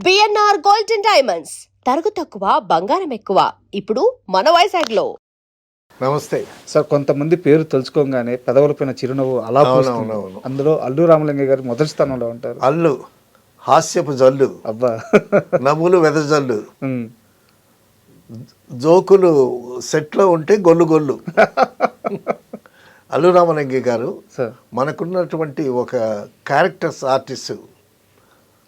BNR gold and diamonds తరుగు తక్కువ బంగారం ఎక్కువ ఇప్పుడు మన వైజాగ్లో. నమస్తే సార్, కొంతమంది పేరు తలుచుకోగానే పెదవులపైన చిరునవ్వు అలా పూస్తుంది. అందులో అల్లు రామలింగయ్య గారు మొదటి స్థానంలో ఉంటారు. అల్లు హాస్యపు జల్లు, అబ్బా నవ్వులు వెదజల్లు, జోకులు సెట్లో ఉంటే గొల్లు గొల్లు. అల్లు రామలింగయ్య గారు మనకున్నటువంటి ఒక క్యారెక్టర్స్ ఆర్టిస్టు.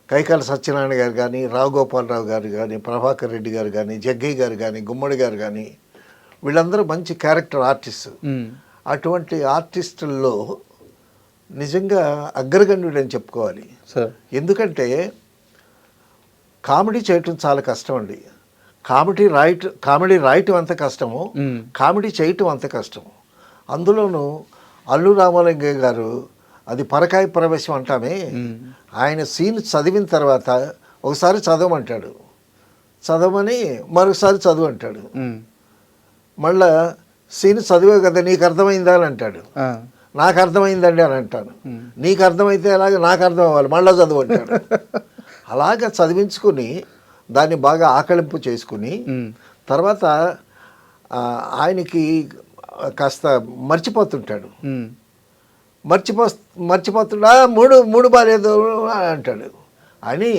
కైకాల సత్యనారాయణ గారు కానీ, రావు గోపాలరావు గారు కానీ, ప్రభాకర్ రెడ్డి గారు కానీ, జగ్గయ్య గారు కానీ, గుమ్మడి గారు కానీ, వీళ్ళందరూ మంచి క్యారెక్టర్ ఆర్టిస్టు. అటువంటి ఆర్టిస్టుల్లో నిజంగా అగ్రగణ్యుడు అని చెప్పుకోవాలి. ఎందుకంటే కామెడీ చేయటం చాలా కష్టం అండి. కామెడీ రాయటం అంత కష్టము, కామెడీ చేయటం అంత కష్టము. అందులోనూ అల్లు రామలింగయ్య గారు అది పరకాయ ప్రవేశం అంటామే. ఆయన సీన్ చదివిన తర్వాత ఒకసారి చదవమంటాడు, చదవమని మరొకసారి చదువు అంటాడు. మళ్ళా సీన్ చదివే కదా, నీకు అర్థమైందా అని అంటాడు. నాకు అర్థమైందండి అని అంటాను. నీకు అర్థమైతే అలాగే నాకు అర్థం అవ్వాలి, మళ్ళీ చదువు అంటాడు. అలాగా చదివించుకుని దాన్ని బాగా ఆకలింపు చేసుకుని తర్వాత ఆయనకి కాస్త మర్చిపోతుంటాడు. మర్చిపోతున్నా మూడు బాలేదు అంటాడు అని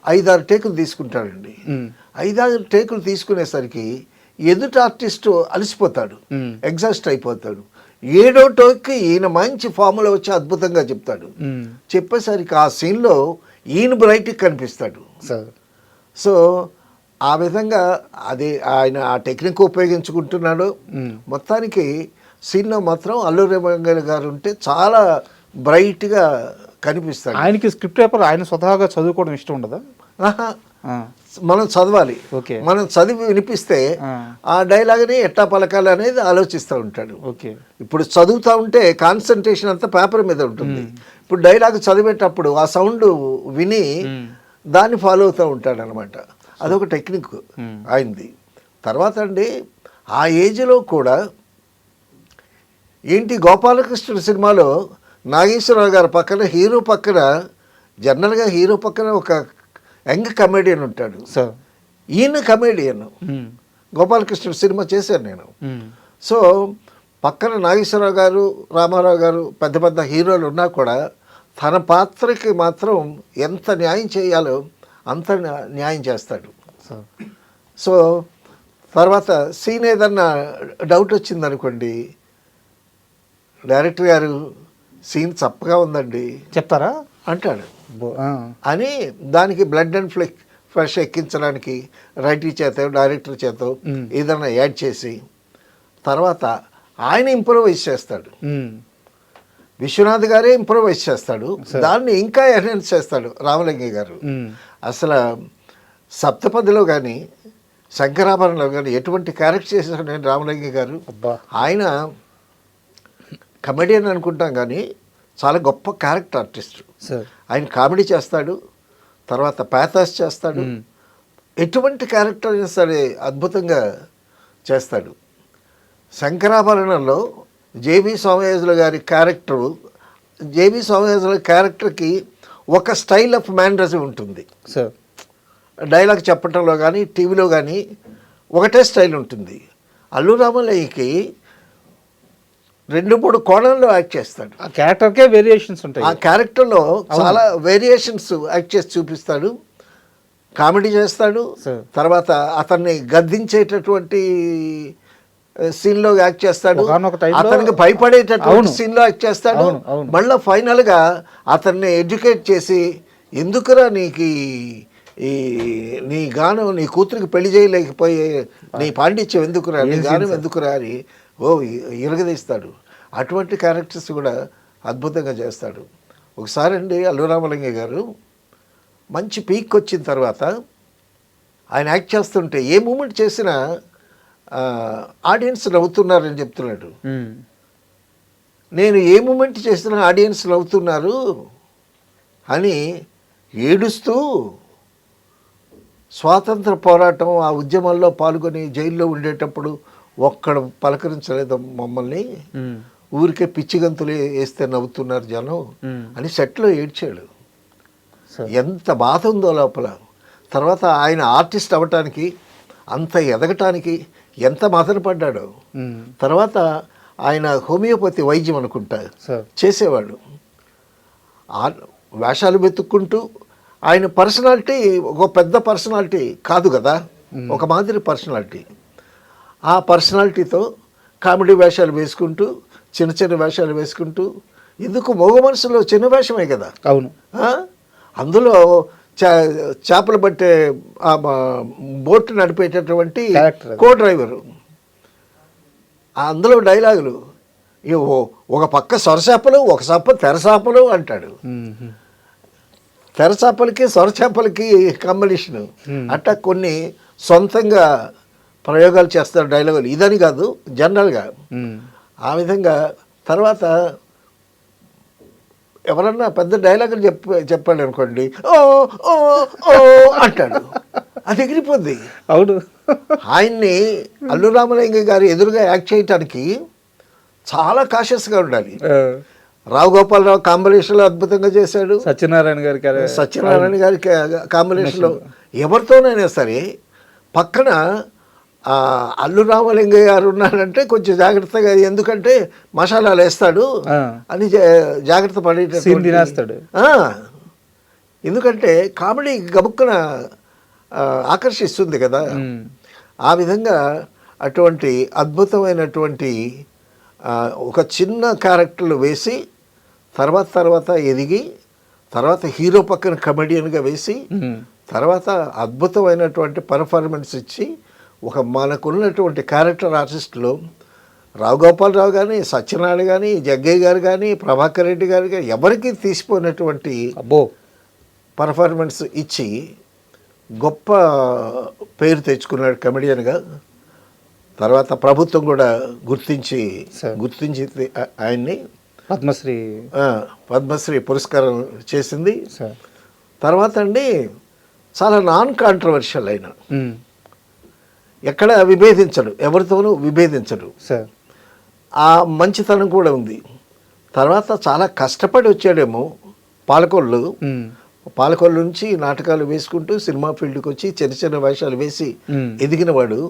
5-6 టేకులు తీసుకుంటాడండి. 5-6 టేకులు తీసుకునేసరికి ఎదుటి ఆర్టిస్టు అలసిపోతాడు, ఎగ్జాస్ట్ అయిపోతాడు. 7వ టేక్కి ఈయన మంచి ఫార్ములా వచ్చి అద్భుతంగా చెప్తాడు. చెప్పేసరికి ఆ సీన్లో ఈయన బ్రైట్గా కనిపిస్తాడు. సో ఆ విధంగా అది ఆయన ఆ టెక్నిక్ ఉపయోగించుకుంటున్నాడు. మొత్తానికి సీన్లో మాత్రం అల్లు రామలింగయ్య గారు ఉంటే చాలా బ్రైట్గా కనిపిస్తాడు. ఆయనకి స్క్రిప్ట్ పేపర్ ఆయన స్వతహాగా చదువుకోవడం ఇష్టం ఉండదా? మనం చదవాలి, మనం చదివి వినిపిస్తే ఆ డైలాగ్ని ఎట్టా పలకాలి అనేది ఆలోచిస్తూ ఉంటాడు. ఇప్పుడు చదువుతూ ఉంటే కాన్సన్ట్రేషన్ అంతా పేపర్ మీద ఉంటుంది. ఇప్పుడు డైలాగ్ చదివేటప్పుడు ఆ సౌండ్ విని దాన్ని ఫాలో అవుతూ ఉంటాడు అనమాట. అదొక టెక్నిక్ ఆయనది. తర్వాత అండి ఆ ఏజ్లో కూడా ఏంటి గోపాలకృష్ణుడు సినిమాలో నాగేశ్వరరావు గారి పక్కన హీరో పక్కన జనరల్గా హీరో పక్కన ఒక యంగ్ కమెడియన్ ఉంటాడు. ఈయన కమెడియన్. గోపాలకృష్ణుడు సినిమా చేశాను నేను. సో పక్కన నాగేశ్వరరావు గారు, రామారావు గారు పెద్ద పెద్ద హీరోలు ఉన్నా కూడా తన పాత్రకి మాత్రం ఎంత న్యాయం చేయాలో అంత న్యాయం చేస్తాడు. సో తర్వాత సీన్ ఏదన్నా డౌట్ వచ్చిందనుకోండి, డైరెక్టర్ గారు సీన్ చప్పగా ఉందండి చెప్తారా అంటాడు. అని దానికి బ్లడ్ అండ్ ఫ్లెష్ ఎక్కించడానికి రైటర్ చేత డైరెక్టర్ చేత ఏదైనా యాడ్ చేసి తర్వాత ఆయన ఇంప్రూవైజ్ చేస్తాడు. విశ్వనాథ్ గారే ఇంప్రూవైజ్ చేస్తాడు. దాన్ని ఇంకా ఎన్హాన్స్ చేస్తాడు రామలింగయ్య గారు. అసలు సప్తపదిలో కానీ శంకరాభరణలో కానీ ఎటువంటి క్యారెక్టర్ చేశాడు నేను రామలింగయ్య గారు. ఆయన కమెడియన్ అనుకుంటాం కానీ చాలా గొప్ప క్యారెక్టర్ ఆర్టిస్ట్. ఆయన కామెడీ చేస్తాడు, తర్వాత ప్యాథాస్ చేస్తాడు. ఎటువంటి క్యారెక్టర్ అయినా సరే అద్భుతంగా చేస్తాడు. శంకరాభరణంలో జేబీ సోమయాజుల గారి క్యారెక్టరు, జేబీ సోమయాజుల క్యారెక్టర్కి ఒక స్టైల్ ఆఫ్ మ్యానరిజం ఉంటుంది. డైలాగ్ చెప్పటంలో కానీ టీవీలో కానీ ఒకటే స్టైల్ ఉంటుంది. అల్లు రామలింగయ్యకి 2-3 కోణంలో యాక్ట్ చేస్తాడు. ఆ క్యారెక్టర్కే వేరియేషన్స్ ఉంటాయి. ఆ క్యారెక్టర్లో చాలా వేరియేషన్స్ యాక్ట్ చేసి చూపిస్తాడు. కామెడీ చేస్తాడు, తర్వాత అతన్ని గద్దించేటటువంటి సీన్లో యాక్ట్ చేస్తాడు, అతనికి భయపడేటటువంటి సీన్లో యాక్ట్ చేస్తాడు. మళ్ళీ ఫైనల్గా అతన్ని ఎడ్యుకేట్ చేసి ఎందుకురా నీకు నీ గానం నీ కూతురికి పెళ్లి చేయలేకపోయే నీ పాండిత్యం ఎందుకురా, నీ గానం ఎందుకురా అని ఇరగదీస్తాడు. అటువంటి క్యారెక్టర్స్ కూడా అద్భుతంగా చేస్తాడు. ఒకసారి అండి అల్లు రామలింగయ్య గారు మంచి పీక్ వచ్చిన తర్వాత ఆయన యాక్ట్ చేస్తుంటే ఏ మూమెంట్ చేసినా ఆడియన్స్ నవ్వుతున్నారని చెప్తున్నాడు. నేను ఏ మూమెంట్ చేసినా ఆడియన్స్ నవ్వుతున్నారు అని ఏడుస్తూ స్వాతంత్ర పోరాటం ఆ ఉద్యమంలో పాల్గొని జైల్లో ఉండేటప్పుడు ఒక్కడు పలకరించలేదు మమ్మల్ని, ఊరికే పిచ్చి గంతులు వేస్తే నవ్వుతున్నారు జనం అని సెట్లో ఏడ్చాడు. ఎంత బాధ ఉందో లోపల. తర్వాత ఆయన ఆర్టిస్ట్ అవ్వటానికి, అంత ఎదగటానికి ఎంత మదనపడ్డాడో. తర్వాత ఆయన హోమియోపతి వైద్యం అనుకుంటా చేసేవాడు. వేషాలు వెతుక్కుంటూ ఆయన పర్సనాలిటీ ఒక పెద్ద పర్సనాలిటీ కాదు కదా, ఒక మాదిరి పర్సనాలిటీ. ఆ పర్సనాలిటీతో కామెడీ వేషాలు వేసుకుంటూ, చిన్న చిన్న వేషాలు వేసుకుంటూ, ఎందుకు మగ మనసులో చిన్న వేషమే కదా. అవును. అందులో చేపలు పట్టే బోట్ నడిపేటటువంటి కో డ్రైవరు, అందులో డైలాగులు ఒక పక్క సొరచేపలు, ఒక సప్ప తెరచాపలు అంటాడు. తెరచాపలకి సొరచేపలకి కాంబినేషను. అట్టా కొన్ని సొంతంగా ప్రయోగాలు చేస్తారు డైలాగులు, ఇదని కాదు జనరల్గా ఆ విధంగా. తర్వాత ఎవరన్నా పెద్ద డైలాగులు చెప్పాడు అనుకోండి, ఓ ఓ ఓ అంటాడు, అది ఎగిరిపోద్ది. అవును. ఆయన్ని అల్లు రామలింగ గారు ఎదురుగా యాక్ట్ చేయటానికి చాలా కాషియస్గా ఉండాలి. రావు గోపాలరావు కాంబినేషన్లో అద్భుతంగా చేశాడు. సత్యనారాయణ గారి కాంబినేషన్లో ఎవరితోనైనా సరే పక్కన అల్లు రామలింగయ్య గారు ఉన్నాడంటే కొంచెం జాగ్రత్తగా, ఎందుకంటే మసాలాలు వేస్తాడు అని జాగ్రత్త పడేటాడు. ఎందుకంటే కామెడీ గబుక్కున ఆకర్షిస్తుంది కదా. ఆ విధంగా అటువంటి అద్భుతమైనటువంటి ఒక చిన్న క్యారెక్టర్లు వేసి తర్వాత ఎదిగి, తర్వాత హీరో పక్కన కమెడియన్గా వేసి, తర్వాత అద్భుతమైనటువంటి పర్ఫార్మెన్స్ ఇచ్చి, ఒక మనకున్నటువంటి క్యారెక్టర్ ఆర్టిస్టులు రావు గోపాలరావు కానీ, సత్యనారాయణ కానీ, జగ్గయ్య గారు కానీ, ప్రభాకర్ రెడ్డి గారు కానీ ఎవరికి తీసిపోయినటువంటి పర్ఫార్మెన్స్ ఇచ్చి గొప్ప పేరు తెచ్చుకున్నాడు కమెడియన్గా. తర్వాత ప్రభుత్వం కూడా గుర్తించి ఆయన్ని పద్మశ్రీ పురస్కారం చేసింది. తర్వాత అండి చాలా నాన్ కాంట్రవర్షియల్ అయిన, ఎక్కడ విభేదించడు, ఎవరితోనూ విభేదించడు, ఆ మంచితనం కూడా ఉంది. తర్వాత చాలా కష్టపడి వచ్చాడేమో పాలకొల్లు నుంచి నాటకాలు వేసుకుంటూ సినిమా ఫీల్డ్కి వచ్చి చిన్న చిన్న వేషాలు వేసి ఎదిగినవాడు.